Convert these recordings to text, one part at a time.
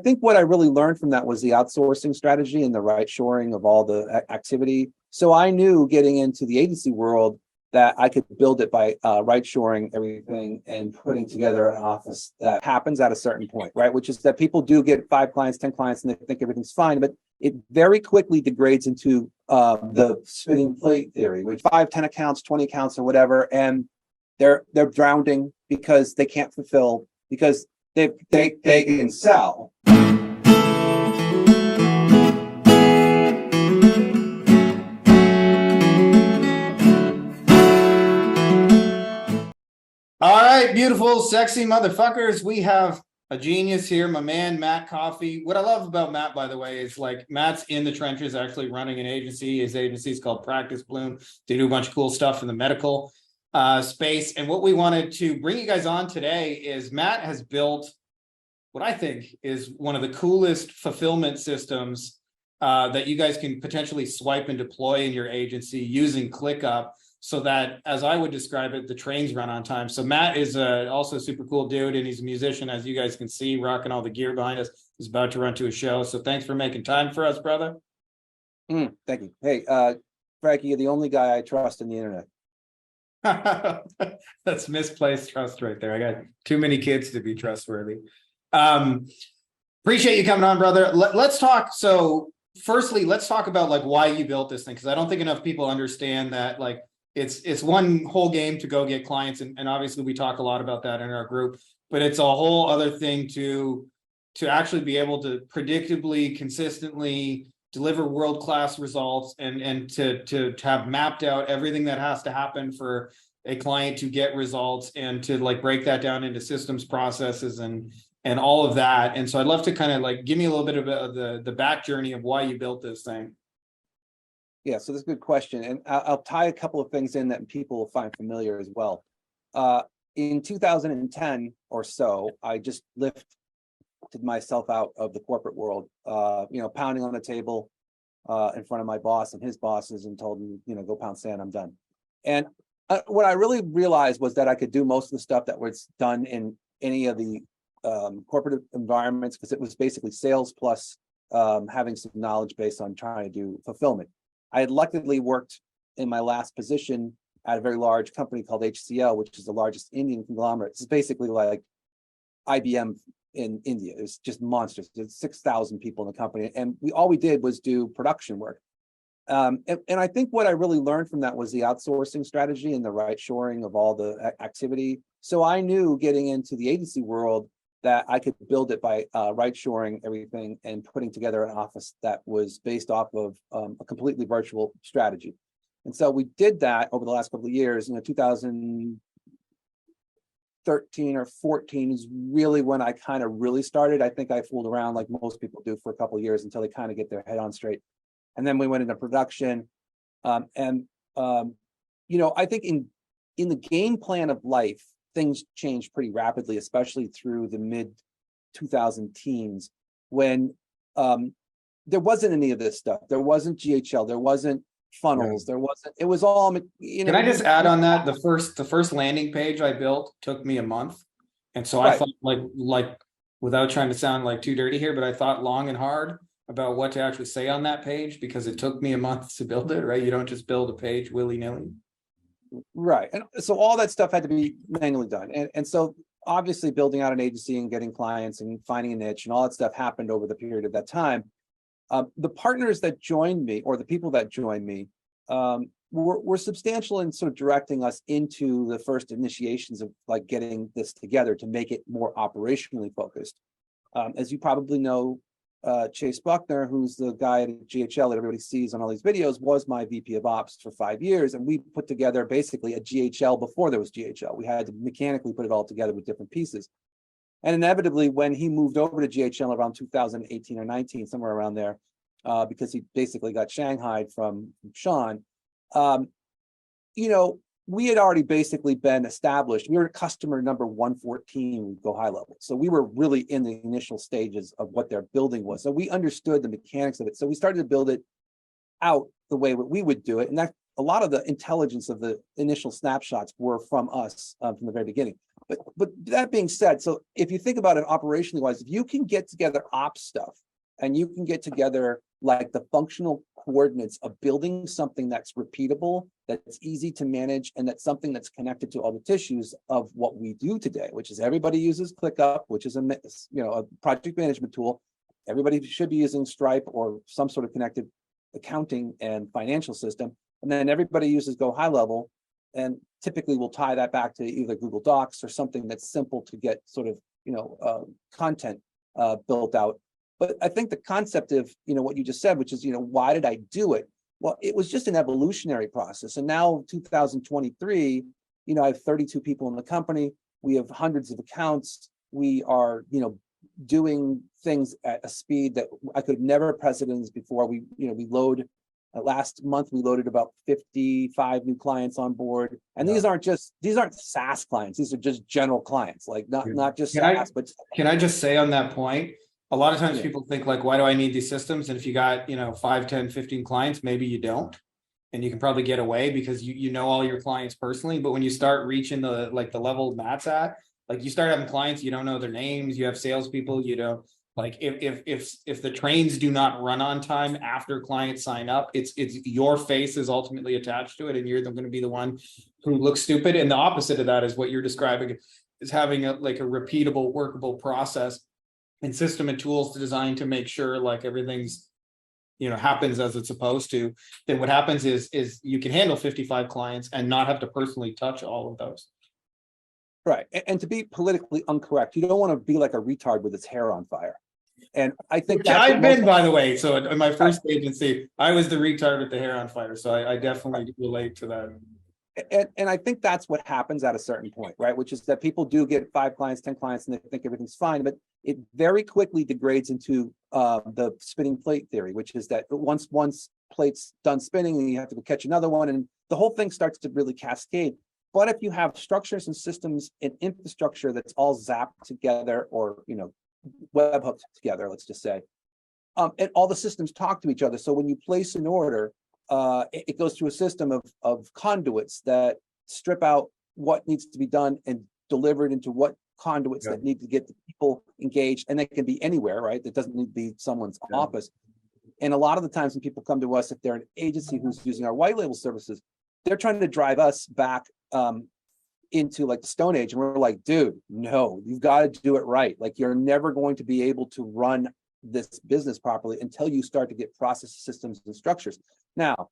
think what I really learned from that was the outsourcing strategy and the right shoring of all the activity. So I knew getting into the agency world that I could build it by right shoring everything and putting together an office that happens at a certain point, right? Which is that people do get 5 clients, 10 clients, and they think everything's fine, but it very quickly degrades into the spinning plate theory, which 5, 10 accounts, 20 accounts, or whatever, and they're drowning because they can't fulfill, because they can sell. All right, beautiful, sexy motherfuckers. We have a genius here, my man, Matt Coffy. What I love about Matt, by the way, is like Matt's in the trenches actually running an agency. His agency is called Practice Bloom. They do a bunch of cool stuff in the medical space. And what we wanted to bring you guys on today is Matt has built what I think is one of the coolest fulfillment systems that you guys can potentially swipe and deploy in your agency using ClickUp, so that, as I would describe it, the trains run on time. So Matt is also a super cool dude, and he's a musician, as you guys can see, rocking all the gear behind us. He's about to run to a show. So thanks for making time for us, brother. Thank you. Hey, Frankie, you're the only guy I trust in the internet. That's misplaced trust right there. I got too many kids to be trustworthy. Appreciate you coming on, brother. Let's talk. So firstly, let's talk about like why you built this thing, because I don't think enough people understand that like it's one whole game to go get clients, and obviously we talk a lot about that in our group, but it's a whole other thing to actually be able to predictably, consistently deliver world-class results, and to have mapped out everything that has to happen for a client to get results, and to like break that down into systems, processes, and all of that. And so I'd love to kind of like give me a little bit of the back journey of why you built this thing. Yeah, so that's a good question. And I'll tie a couple of things in that people will find familiar as well. In 2010 or so, I just lifted myself out of the corporate world, pounding on the table in front of my boss and his bosses, and told him, go pound sand, I'm done. And what I really realized was that I could do most of the stuff that was done in any of the corporate environments, because it was basically sales plus having some knowledge based on trying to do fulfillment. I had luckily worked in my last position at a very large company called HCL, which is the largest Indian conglomerate. It's basically like IBM in India. It's just monsters. There's 6,000 people in the company, and all we did was do production work. And I think what I really learned from that was the outsourcing strategy and the right shoring of all the activity. So I knew getting into the agency world that I could build it by right shoring everything and putting together an office that was based off of a completely virtual strategy. And so we did that over the last couple of years. 2013 or 14 is really when I kind of really started. I think I fooled around like most people do for a couple of years until they kind of get their head on straight. And then we went into production. I think in the game plan of life, things changed pretty rapidly, especially through the mid 2000 teens, when there wasn't any of this stuff. There wasn't GHL, there wasn't funnels, there wasn't, it was all, Can I just add on that? The first landing page I built took me a month. And so I thought like without trying to sound like too dirty here, but I thought long and hard about what to actually say on that page, because it took me a month to build it, right? You don't just build a page willy-nilly. Right. And so all that stuff had to be manually done. And so obviously building out an agency and getting clients and finding a niche and all that stuff happened over the period of that time. The partners that joined me, or the people that joined me, were substantial in sort of directing us into the first initiations of like getting this together to make it more operationally focused. As you probably know, Chase Buckner, who's the guy at GHL that everybody sees on all these videos, was my VP of Ops for 5 years. And we put together basically a GHL before there was GHL. We had to mechanically put it all together with different pieces. And inevitably, when he moved over to GHL around 2018 or 19, somewhere around there, because he basically got shanghaied from Sean, we had already basically been established. We were customer number 114 with Go High Level. So we were really in the initial stages of what their building was. So we understood the mechanics of it. So we started to build it out the way we would do it. And that a lot of the intelligence of the initial snapshots were from us from the very beginning. But that being said, so if you think about it operationally wise, if you can get together ops stuff and you can get together like the functional coordinates of building something that's repeatable, that's easy to manage, and that's something that's connected to all the tissues of what we do today, which is everybody uses ClickUp, which is a project management tool. Everybody should be using Stripe or some sort of connected accounting and financial system. And then everybody uses Go High Level, and typically we'll tie that back to either Google Docs or something that's simple to get sort of, content built out. But I think the concept of, what you just said, which is, why did I do it? Well, it was just an evolutionary process. And now 2023, I have 32 people in the company. We have hundreds of accounts. We are, doing things at a speed that I could have never preceded before. We load last month, we loaded about 55 new clients on board. And these aren't SaaS clients. These are just general clients, like not just SaaS, but can I just say on that point, a lot of times people think like, why do I need these systems? And if you got, 5, 10, 15 clients, maybe you don't. And you can probably get away because you know all your clients personally. But when you start reaching the level Matt's at, like you start having clients, you don't know their names, you have salespeople, like if the trains do not run on time after clients sign up, it's your face is ultimately attached to it, and you're going to be the one who looks stupid. And the opposite of that is what you're describing, is having a repeatable, workable process and system and tools to design to make sure like everything's happens as it's supposed to. Then what happens is you can handle 55 clients and not have to personally touch all of those. Right. And to be politically incorrect, you don't want to be like a retard with his hair on fire. And I think I've been, by the way, so in my first agency, I was the retard with the hair on fire. So I definitely relate to that. And I think that's what happens at a certain point, right? Which is that people do get 5 clients, 10 clients, and they think everything's fine, but it very quickly degrades into the spinning plate theory, which is that once plate's done spinning, you have to go catch another one, and the whole thing starts to really cascade. But if you have structures and systems and infrastructure that's all zapped together, or web hooked together, let's just say, and all the systems talk to each other. So when you place an order, it goes through a system of conduits that strip out what needs to be done and delivered into what conduits that need to get the people engaged, and that can be anywhere, right? That doesn't need to be someone's office. And a lot of the times when people come to us, if they're an agency who's using our white label services, they're trying to drive us back into like the Stone Age, and we're like, dude, no, you've got to do it right. Like, you're never going to be able to run this business properly until you start to get process systems and structures. Now,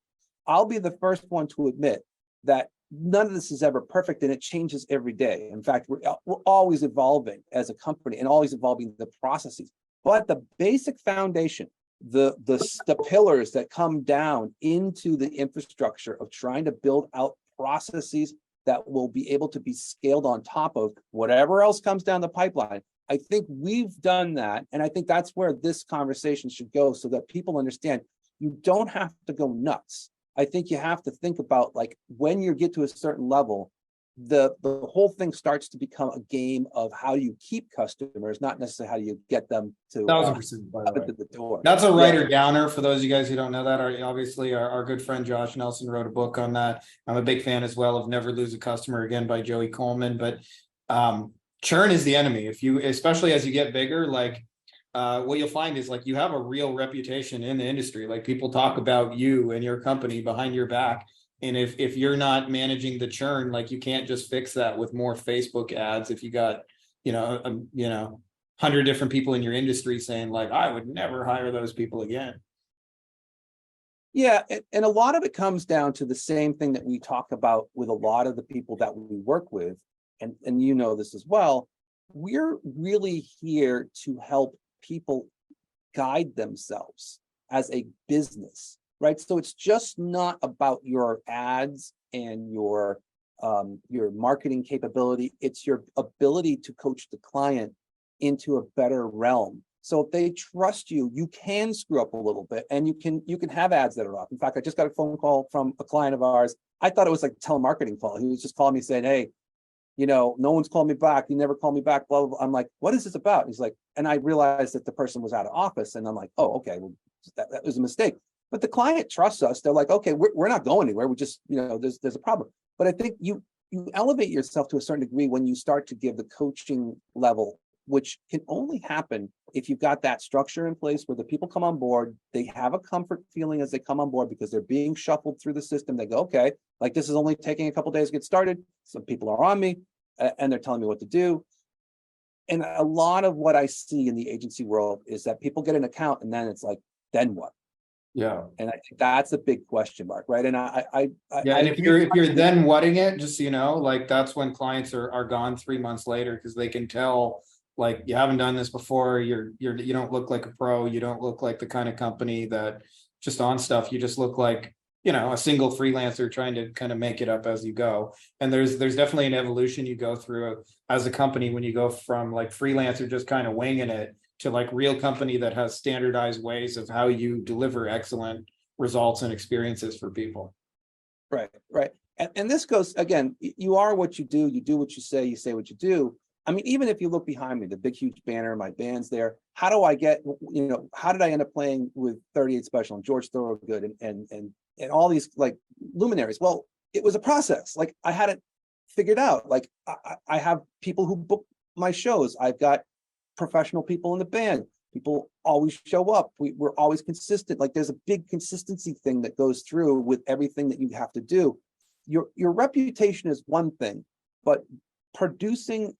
I'll be the first one to admit that none of this is ever perfect, and it changes every day. In fact, we're always evolving as a company and always evolving the processes. But the basic foundation, the pillars that come down into the infrastructure of trying to build out processes that will be able to be scaled on top of whatever else comes down the pipeline. I think we've done that. And I think that's where this conversation should go, so that people understand you don't have to go nuts. I think you have to think about, like, when you get to a certain level, the whole thing starts to become a game of how do you keep customers, not necessarily how do you get them to 1000%, by the way. the door. That's a writer downer for those of you guys who don't know that. Obviously, our good friend Josh Nelson wrote a book on that. I'm a big fan as well of Never Lose a Customer Again by Joey Coleman. But churn is the enemy. Especially as you get bigger, like what you'll find is, like, you have a real reputation in the industry. Like, people talk about you and your company behind your back. And if you're not managing the churn, like, you can't just fix that with more Facebook ads. If you got, 100 different people in your industry saying, like, I would never hire those people again. Yeah, and a lot of it comes down to the same thing that we talk about with a lot of the people that we work with, and this as well. We're really here to help people guide themselves as a business, right? So it's just not about your ads and your marketing capability. It's your ability to coach the client into a better realm. So if they trust you, you can screw up a little bit, and you can have ads that are off. In fact, I just got a phone call from a client of ours. I thought it was like a telemarketing call. He was just calling me saying, hey, no one's called me back. You never called me back, blah, blah, blah. I'm like, what is this about? And he's like, and I realized that the person was out of office. And I'm like, oh, okay, well, that was a mistake. But the client trusts us. They're like, okay, we're not going anywhere. We just, there's a problem. But I think you you elevate yourself to a certain degree when you start to give the coaching level, which can only happen if you've got that structure in place where the people come on board, they have a comfort feeling as they come on board because they're being shuffled through the system. They go, okay, like this is only taking a couple days to get started. Some people are on me and they're telling me what to do. And a lot of what I see in the agency world is that people get an account and then it's like, then what? Yeah. And I think that's a big question mark, right? And And if you're then whatting it, just so you know, like that's when clients are gone 3 months later because they can tell, like, you haven't done this before, you don't look like a pro, you don't look like the kind of company that just on stuff, you just look like, you know, a single freelancer trying to kind of make it up as you go. And there's definitely an evolution you go through as a company when you go from like freelancer just kind of winging it to like real company that has standardized ways of how you deliver excellent results and experiences for people. Right. And this goes, again, you are what you do what you say what you do. I mean, even if you look behind me, the big, huge banner, my band's there. How do I get, you know, how did I end up playing with 38 Special and George Thorogood and all these like luminaries? Well, it was a process. Like I had it figured out. Like I have people who book my shows. I've got professional people in the band. People always show up. We're always consistent. Like there's a big consistency thing that goes through with everything that you have to do. Your reputation is one thing, but producing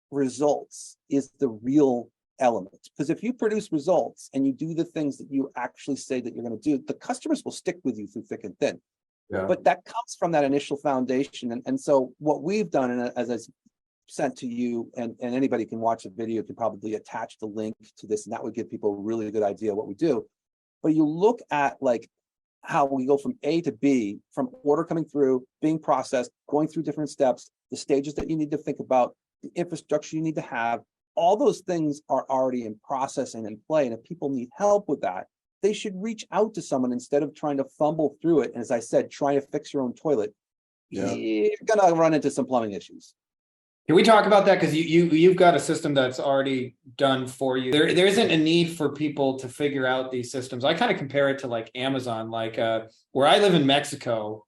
results is the real element. Because if you produce results and you do the things that you actually say that you're going to do, the customers will stick with you through thick and thin. Yeah. But that comes from that initial foundation. And so what we've done, and as I sent to you, and anybody can watch the video, can probably attach the link to this, and that would give people a really good idea of what we do. But you look at like how we go from A to B, from order coming through, being processed, going through different steps, the stages that you need to think about, the infrastructure you need to have, all those things are already in process and in play. And if people need help with that, they should reach out to someone instead of trying to fumble through it. And as I said, trying to fix your own toilet, you're gonna run into some plumbing issues. Can we talk about that? Because you've got a system that's already done for you. There isn't a need for people to figure out these systems. I kind of compare it to like Amazon, like where I live in Mexico,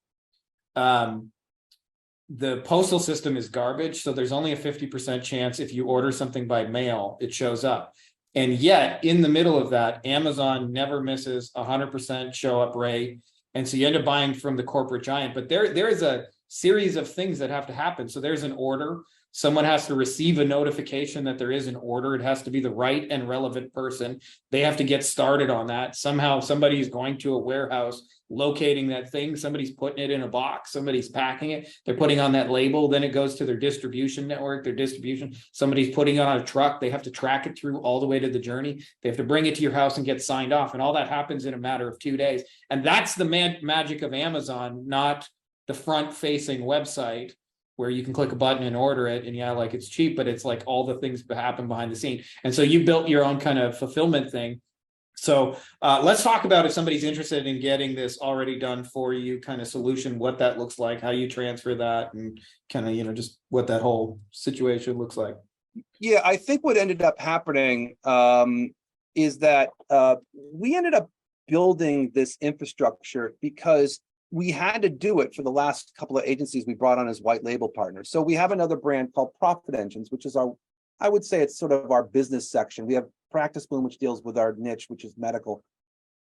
the postal system is garbage. So there's only a 50% chance if you order something by mail, it shows up. And yet in the middle of that, Amazon never misses 100% show up rate. And so you end up buying from the corporate giant, but there is a series of things that have to happen. So there's an order. Someone has to receive a notification that there is an order. It has to be the right and relevant person. They have to get started on that. Somehow somebody is going to a warehouse, locating that thing. Somebody's putting it in a box. Somebody's packing it. They're putting on that label. Then it goes to their distribution network, their distribution. Somebody's putting it on a truck. They have to track it through all the way to the journey. They have to bring it to your house and get signed off. And all that happens in a matter of 2 days. And that's the magic of Amazon, not the front-facing website where you can click a button and order it. And yeah, like it's cheap, but it's like all the things that happen behind the scene. And so you built your own kind of fulfillment thing. So let's talk about, if somebody's interested in getting this already done for you kind of solution, what that looks like, how you transfer that, and kind of, you know, just what that whole situation looks like. Yeah, I think what ended up happening is that we ended up building this infrastructure because we had to do it for the last couple of agencies we brought on as white label partners. So we have another brand called Profit Engines, which is our, I would say it's sort of our business section. We have Practice Bloom, which deals with our niche, which is medical.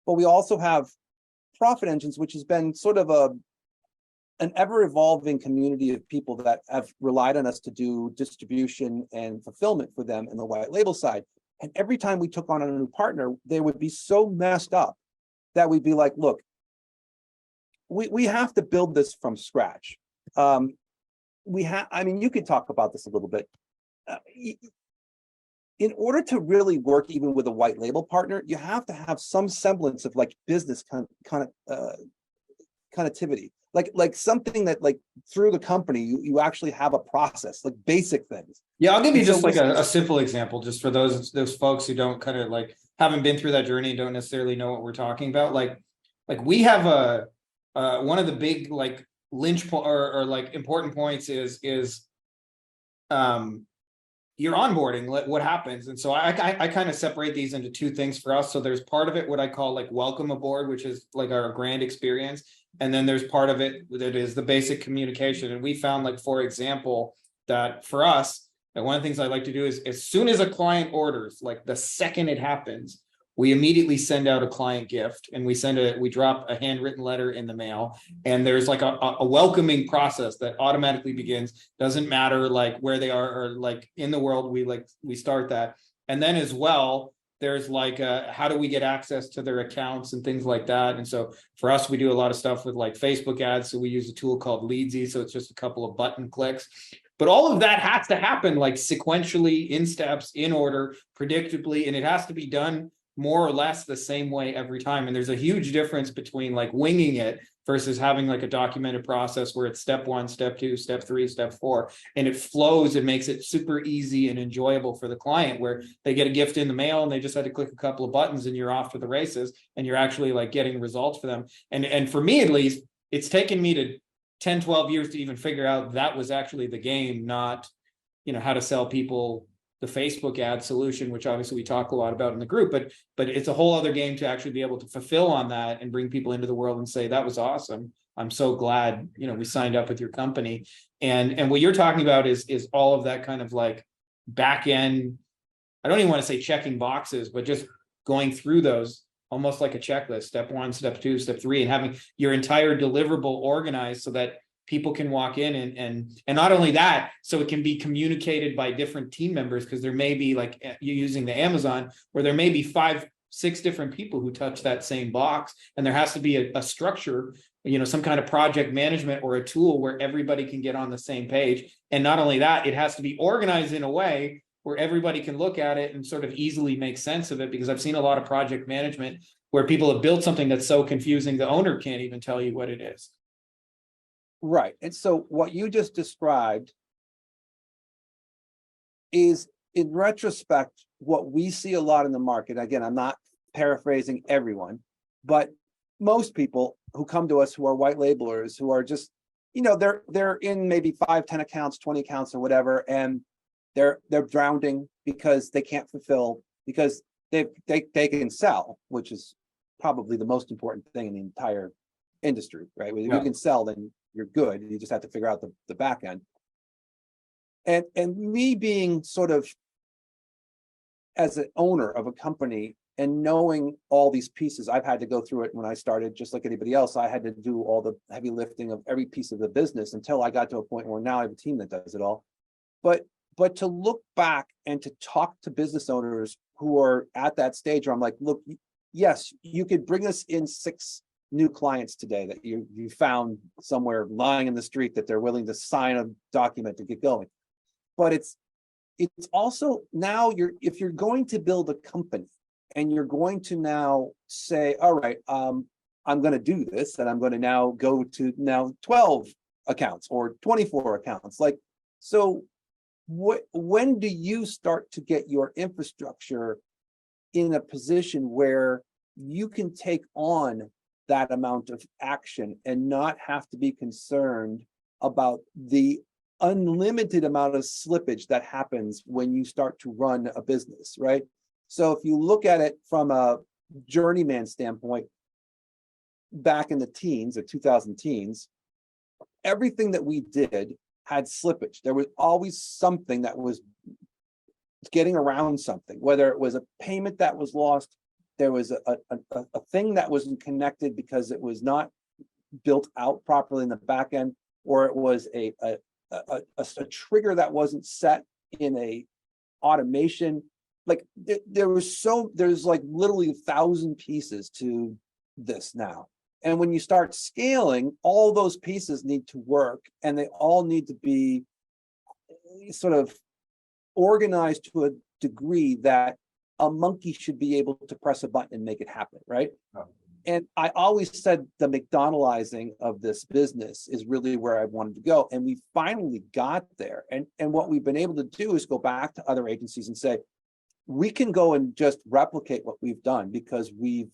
But we also have Profit Engines, which has been sort of an ever-evolving community of people that have relied on us to do distribution and fulfillment for them in the white label side. And every time we took on a new partner, they would be so messed up that we'd be like, look, we have to build this from scratch. I mean, you could talk about this a little bit. In order to really work even with a white label partner, you have to have some semblance of like business connectivity, like something that like through the company, you actually have a process, like basic things. Yeah, I'll give you just like a simple example, just for those folks who don't kind of like haven't been through that journey and don't necessarily know what we're talking about. Like we have one of the big like or like important points is your onboarding, what happens. And so I kind of separate these into two things for us. So there's part of it, what I call like welcome aboard, which is like our grand experience. And then there's part of it that is the basic communication. And we found, like, for example, that for us, that one of the things I like to do is as soon as a client orders, like the second it happens, we immediately send out a client gift, and we drop a handwritten letter in the mail, and there's like a welcoming process that automatically begins. Doesn't matter like where they are or like in the world, we start that. And then as well, there's like how do we get access to their accounts and things like that. And so for us, we do a lot of stuff with like Facebook ads. So we use a tool called Leadsy. So it's just a couple of button clicks. But all of that has to happen like sequentially, in steps, in order, predictably, and it has to be done more or less the same way every time. And there's a huge difference between like winging it versus having like a documented process where it's step 1, step 2, step 3, step 4, and it flows and makes it super easy and enjoyable for the client, where they get a gift in the mail and they just had to click a couple of buttons and you're off to the races, and you're actually like getting results for them. And for me, at least, it's taken me to 10, 12 years to even figure out that was actually the game, not, how to sell people the Facebook ad solution, which obviously we talk a lot about in the group, but it's a whole other game to actually be able to fulfill on that and bring people into the world and say, that was awesome. I'm so glad, we signed up with your company. And what you're talking about is all of that kind of like back end. I don't even want to say checking boxes, but just going through those almost like a checklist, step 1, step 2, step 3, and having your entire deliverable organized so that people can walk in and not only that, so it can be communicated by different team members, because there may be, like you're using the Amazon, where there may be 5, 6 different people who touch that same box, and there has to be a structure, some kind of project management or a tool where everybody can get on the same page. And not only that, it has to be organized in a way where everybody can look at it and sort of easily make sense of it, because I've seen a lot of project management where people have built something that's so confusing the owner can't even tell you what it is. Right. And so what you just described is, in retrospect, what we see a lot in the market. Again, I'm not paraphrasing everyone, but most people who come to us who are white labelers, who are just, they're in maybe 5, 10 accounts, 20 accounts or whatever, and they're drowning because they can't fulfill, because they can sell, which is probably the most important thing in the entire industry, right? If you can sell, then you're good. You just have to figure out the back end. And me being sort of, as an owner of a company and knowing all these pieces, I've had to go through it when I started, just like anybody else. I had to do all the heavy lifting of every piece of the business until I got to a point where now I have a team that does it all. But to look back and to talk to business owners who are at that stage where I'm like, look, yes, you could bring us in 6 new clients today that you found somewhere lying in the street that they're willing to sign a document to get going. But it's also now if you're going to build a company and you're going to now say, all right, I'm going to do this, and I'm going to now go to now 12 accounts or 24 accounts. Like, so when do you start to get your infrastructure in a position where you can take on that amount of action and not have to be concerned about the unlimited amount of slippage that happens when you start to run a business, right? So if you look at it from a journeyman standpoint, back in the teens or 2000 teens, everything that we did had slippage. There was always something that was getting around something, whether it was a payment that was lost, there was a thing that wasn't connected because it was not built out properly in the back end, or it was a trigger that wasn't set in a automation. Like there's like literally 1,000 pieces to this now. And when you start scaling, all those pieces need to work, and they all need to be sort of organized to a degree that a monkey should be able to press a button and make it happen, right? Oh. And I always said the McDonaldizing of this business is really where I wanted to go. And we finally got there. And what we've been able to do is go back to other agencies and say, we can go and just replicate what we've done, because we've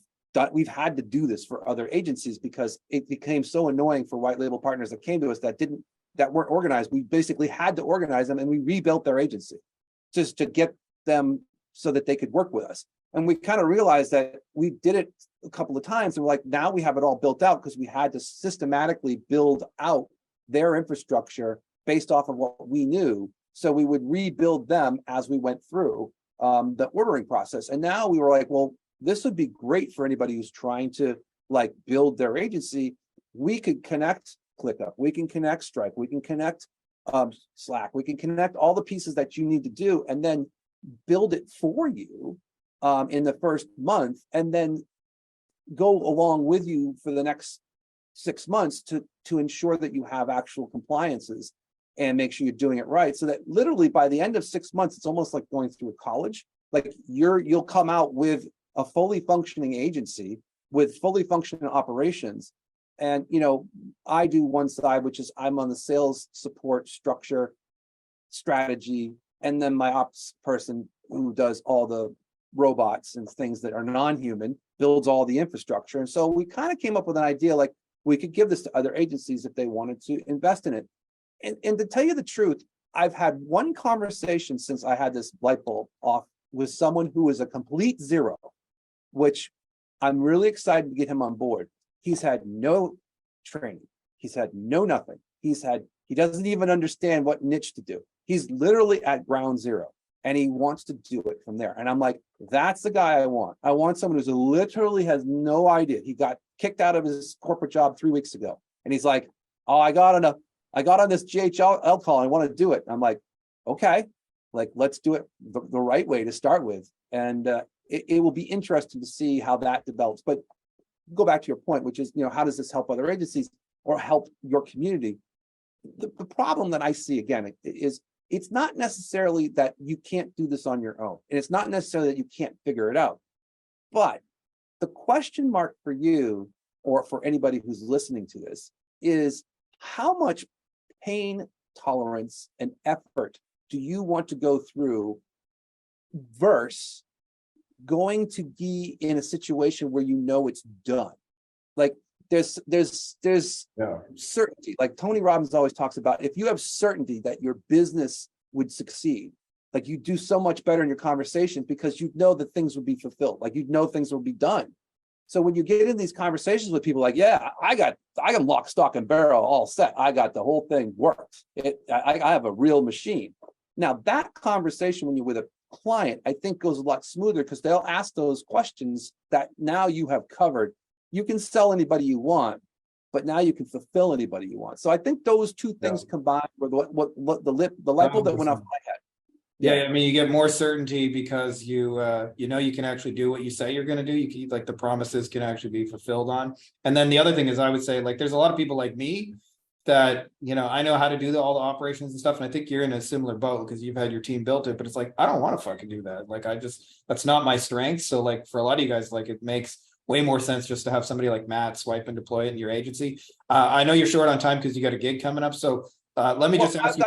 had to do this for other agencies, because it became so annoying for white label partners that came to us that weren't organized. We basically had to organize them, and we rebuilt their agency just to get them so that they could work with us. And we kind of realized that we did it a couple of times, and we're like, now we have it all built out because we had to systematically build out their infrastructure based off of what we knew. So we would rebuild them as we went through the ordering process. And now we were like, well, this would be great for anybody who's trying to like build their agency. We could connect ClickUp, we can connect Stripe, we can connect Slack, we can connect all the pieces that you need to do, and then build it for you in the first month, and then go along with you for the next 6 months to ensure that you have actual compliances and make sure you're doing it right. So that literally by the end of 6 months, it's almost like going through a college. Like you'll come out with a fully functioning agency with fully functioning operations. And, you know, I do one side, which is I'm on the sales support structure strategy, and then my ops person who does all the robots and things that are non-human builds all the infrastructure. And so we kind of came up with an idea, like we could give this to other agencies if they wanted to invest in it. And to tell you the truth, I've had one conversation since I had this light bulb off with someone who is a complete zero, which I'm really excited to get him on board. He's had no training. He's had no nothing. He doesn't even understand what niche to do. He's literally at ground zero and he wants to do it from there. And I'm like, that's the guy I want. I want someone who's literally has no idea. He got kicked out of his corporate job 3 weeks ago. And he's like, oh, I got on this GHL call. I want to do it. I'm like, okay, like, let's do it the right way to start with. And it will be interesting to see how that develops. But go back to your point, which is, you know, how does this help other agencies or help your community? The problem that I see again is it's not necessarily that you can't do this on your own. And it's not necessarily that you can't figure it out. But the question mark for you or for anybody who's listening to this is how much pain tolerance and effort do you want to go through versus going to be in a situation where you know it's done. Like there's certainty. Like Tony Robbins always talks about, if you have certainty that your business would succeed, like you do so much better in your conversations because you know that things will be fulfilled, like you know things will be done. So when you get in these conversations with people like, yeah, I got lock, stock, and barrel all set. I got the whole thing worked. I have a real machine. Now that conversation when you're with a client, I think goes a lot smoother because they'll ask those questions that now you have covered. You can sell anybody you want, but now you can fulfill anybody you want. So I think those two things combined were what the light bulb that went off my head. Yeah, I mean, you get more certainty because you know you can actually do what you say you're going to do. You can, like, the promises can actually be fulfilled on. And then the other thing is, I would say, like, there's a lot of people like me that, you know, I know how to do all the operations and stuff. And I think you're in a similar boat because you've had your team built it, but it's like, I don't want to fucking do that. Like, that's not my strength. So like for a lot of you guys, like it makes way more sense just to have somebody like Matt swipe and deploy it in your agency. I know you're short on time because you got a gig coming up. So let me just ask you.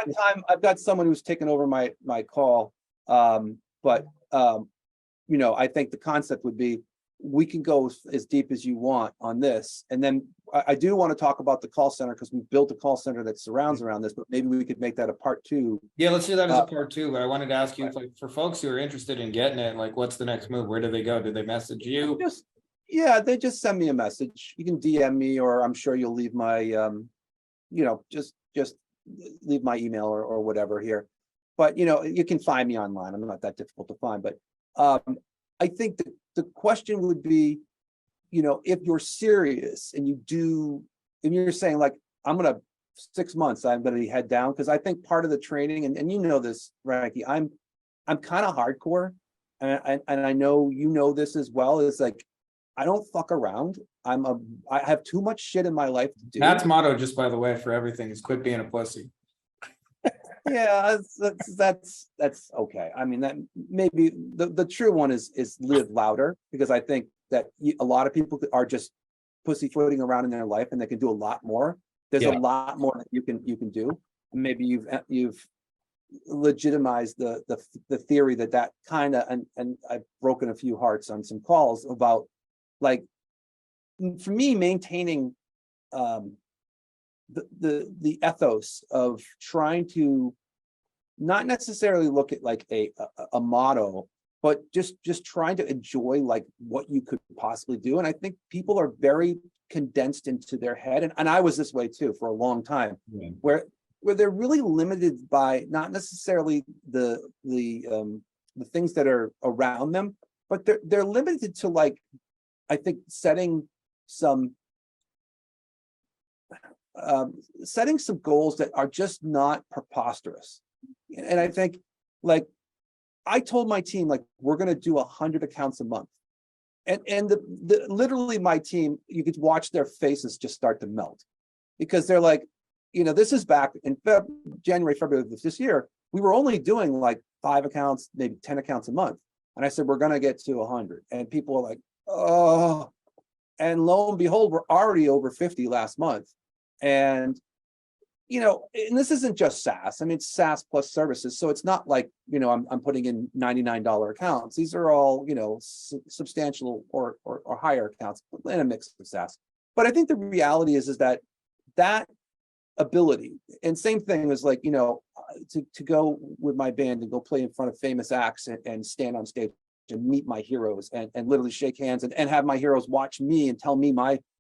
I've got someone who's taken over my call. But you know, I think the concept would be, we can go as deep as you want on this. And then I do want to talk about the call center because we've built a call center that surrounds around this, but maybe we could make that a part 2. Yeah, let's do that as a part 2. But I wanted to ask you, like, for folks who are interested in getting it, like, what's the next move? Where do they go? Do they message you? They just send me a message. You can DM me, or I'm sure you'll leave my, you know, just leave my email or whatever here. But, you know, you can find me online. I'm not that difficult to find. But I think the question would be, you know, if you're serious and you're saying, like, I'm going to 6 months, I'm going to head down. Because I think part of the training, and you know this, Frankie, I'm kind of hardcore. And I know you know this as well, is like, I don't fuck around. I have too much shit in my life to do. Matt's motto, just by the way, for everything is quit being a pussy. Yeah, that's okay. I mean, that maybe the true one is live louder, because I think that a lot of people are just pussyfooting around in their life and they can do a lot more. There's a lot more that you can do. Maybe you've legitimized the theory that kind of, and I've broken a few hearts on some calls about, like, for me, maintaining the ethos of trying to not necessarily look at like a motto but just trying to enjoy like what you could possibly do. And I think people are very condensed into their head. And I was this way too for a long time, where they're really limited by not necessarily the things that are around them, but they're limited to, like, I think setting some goals that are just not preposterous. And I think, like, I told my team, like, we're going to do 100 accounts a month. And the literally my team, you could watch their faces just start to melt, because they're like, this is back in January, February of this year. We were only doing like 5 accounts, maybe 10 accounts a month. And I said, we're going to get to 100. And people are like, oh, and lo and behold, we're already over 50 last month. And, and this isn't just SaaS. I mean, it's SaaS plus services. So it's not like, I'm putting in $99 accounts. These are all, substantial or higher accounts in a mix of SaaS. But I think the reality is that ability, and same thing was like, to go with my band and go play in front of famous acts and stand on stage and meet my heroes and literally shake hands and have my heroes watch me and tell me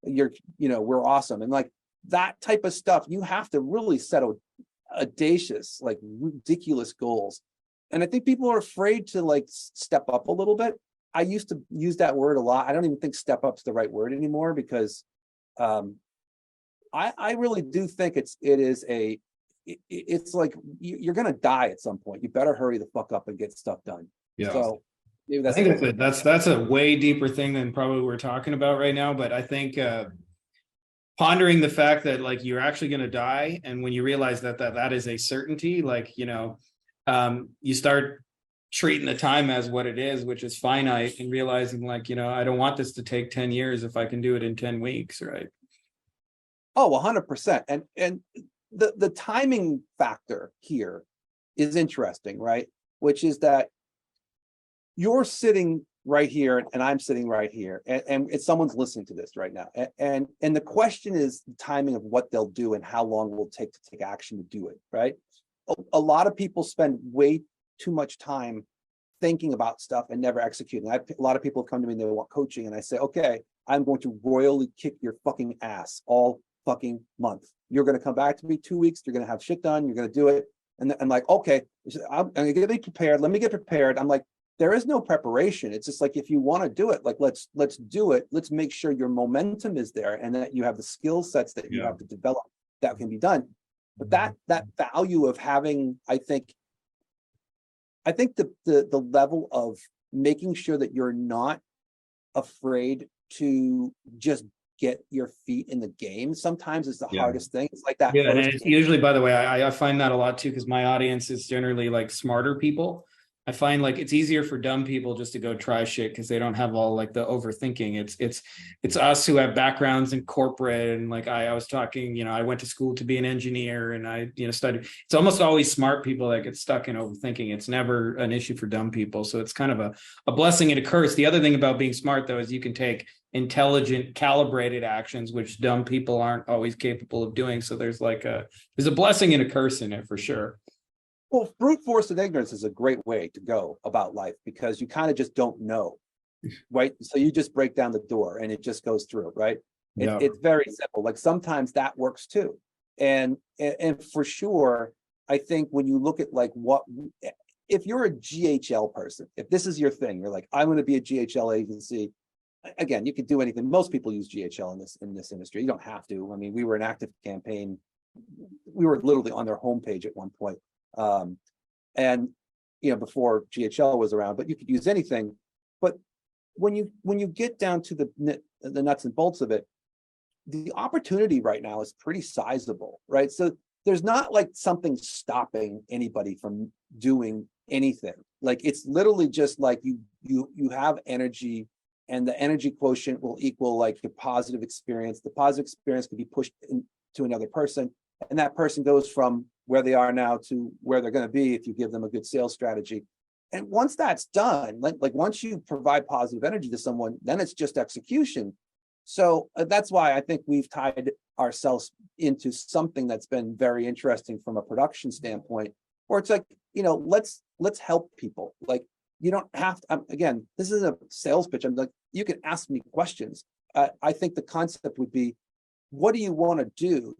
we're awesome. And like that type of stuff, you have to really set audacious, like ridiculous goals. And I think people are afraid to like step up a little bit. I used to use that word a lot. I don't even think step up's the right word anymore, because I really do think it's like you're going to die at some point. You better hurry the fuck up and get stuff done. Yeah. So maybe I think that's a way deeper thing than probably we're talking about right now. But I think pondering the fact that like you're actually going to die, and when you realize that is a certainty, like you start treating the time as what it is, which is finite, and realizing like I don't want this to take 10 years if I can do it in 10 weeks, right? Oh, 100%. And the timing factor here is interesting, right? Which is that you're sitting right here and I'm sitting right here, and it's someone's listening to this right now. And the question is the timing of what they'll do and how long it will take to take action to do it, right? A lot of people spend way too much time thinking about stuff and never executing. A lot of people come to me and they want coaching, and I say, okay, I'm going to royally kick your fucking ass all fucking month. You're going to come back to me 2 weeks. You're going to have shit done. You're going to do it. And I'm like, okay, I'm going to get prepared. Let me get prepared. I'm like, there is no preparation. It's just like, if you want to do it, like, let's do it. Let's make sure your momentum is there and that you have the skill sets that you have to develop that can be done. But that value of having, I think the level of making sure that you're not afraid to just get your feet in the game sometimes is the hardest thing. It's like that. Yeah, and it's usually, by the way, I find that a lot too, because my audience is generally like smarter people. I find like it's easier for dumb people just to go try shit because they don't have all like the overthinking. It's us who have backgrounds in corporate, and like I was talking, I went to school to be an engineer, and I studied. It's almost always smart people that get stuck in overthinking. It's never an issue for dumb people. So it's kind of a blessing and a curse. The other thing about being smart though is you can take intelligent, calibrated actions, which dumb people aren't always capable of doing. So there's a blessing and a curse in it for sure. Well, brute force and ignorance is a great way to go about life, because you kind of just don't know, right? So you just break down the door and it just goes through, right? It's very simple. Like sometimes that works too. And for sure, I think when you look at like if you're a GHL person, if this is your thing, you're like, I'm going to be a GHL agency. Again, you could do anything. Most people use GHL in this industry. You don't have to. I mean, we were an active campaign. We were literally on their homepage at one point. And before GHL was around, but you could use anything. But when you get down to the nuts and bolts of it, the opportunity right now is pretty sizable, right? So there's not like something stopping anybody from doing anything. Like it's literally just like you have energy, and the energy quotient will equal like your positive experience. The positive experience can be pushed into another person, and that person goes from where they are now to where they're going to be if you give them a good sales strategy. And once that's done, like once you provide positive energy to someone, then it's just execution. So that's why I think we've tied ourselves into something that's been very interesting from a production standpoint, where it's like, let's help people. Like you don't have to, again, this is a sales pitch. I'm like, you can ask me questions. I think the concept would be, what do you want to do?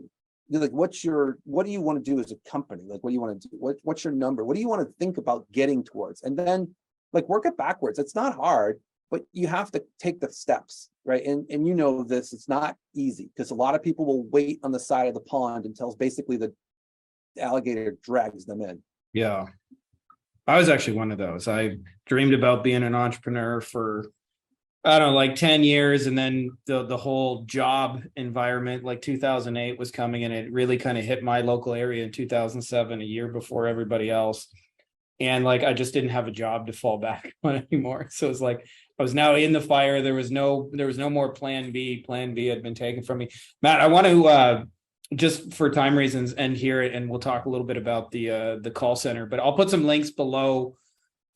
Like, what do you want to do as a company? Like, what do you want to do? What's your number? What do you want to think about getting towards? And then like work it backwards. It's not hard, but you have to take the steps, right? And you know this, it's not easy because a lot of people will wait on the side of the pond until basically the alligator drags them in. Yeah. I was actually one of those. I dreamed about being an entrepreneur for, I don't know, like 10 years. And then the whole job environment, like 2008 was coming, and it really kind of hit my local area in 2007, a year before everybody else. And like, I just didn't have a job to fall back on anymore. So it's like, I was now in the fire. There was no more plan B. Plan B had been taken from me. Matt, I want to, just for time reasons, end here, and we'll talk a little bit about the call center, but I'll put some links below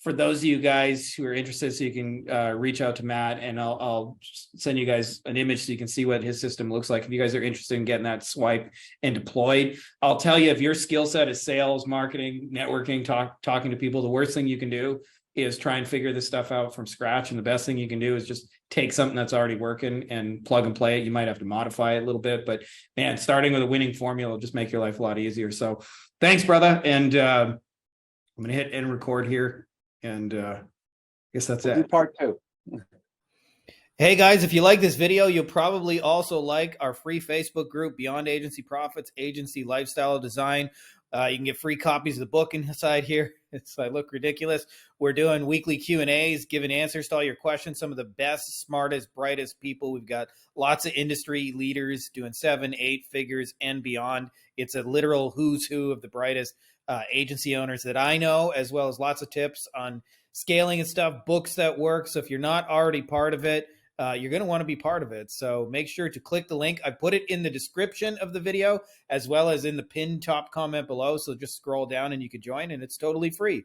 for those of you guys who are interested, so you can reach out to Matt, and I'll send you guys an image so you can see what his system looks like. If you guys are interested in getting that swipe and deployed, I'll tell you, if your skill set is sales, marketing, networking, talking to people, the worst thing you can do is try and figure this stuff out from scratch. And the best thing you can do is just take something that's already working and plug and play it. You might have to modify it a little bit, but man, starting with a winning formula will just make your life a lot easier. So thanks, brother. And I'm going to hit end record here. And I guess that's it. Do part 2. Hey guys, if you like this video, you'll probably also like our free Facebook group, Beyond Agency Profits, Agency Lifestyle Design. You can get free copies of the book inside here. I look ridiculous. We're doing weekly Q&As, giving answers to all your questions. Some of the best, smartest, brightest people. We've got lots of industry leaders doing 7, 8 figures and beyond. It's a literal who's who of the brightest agency owners that I know, as well as lots of tips on scaling and stuff, books that work. So if you're not already part of it, you're going to want to be part of it. So make sure to click the link. I put it in the description of the video as well as in the pinned top comment below. So just scroll down and you can join, and it's totally free.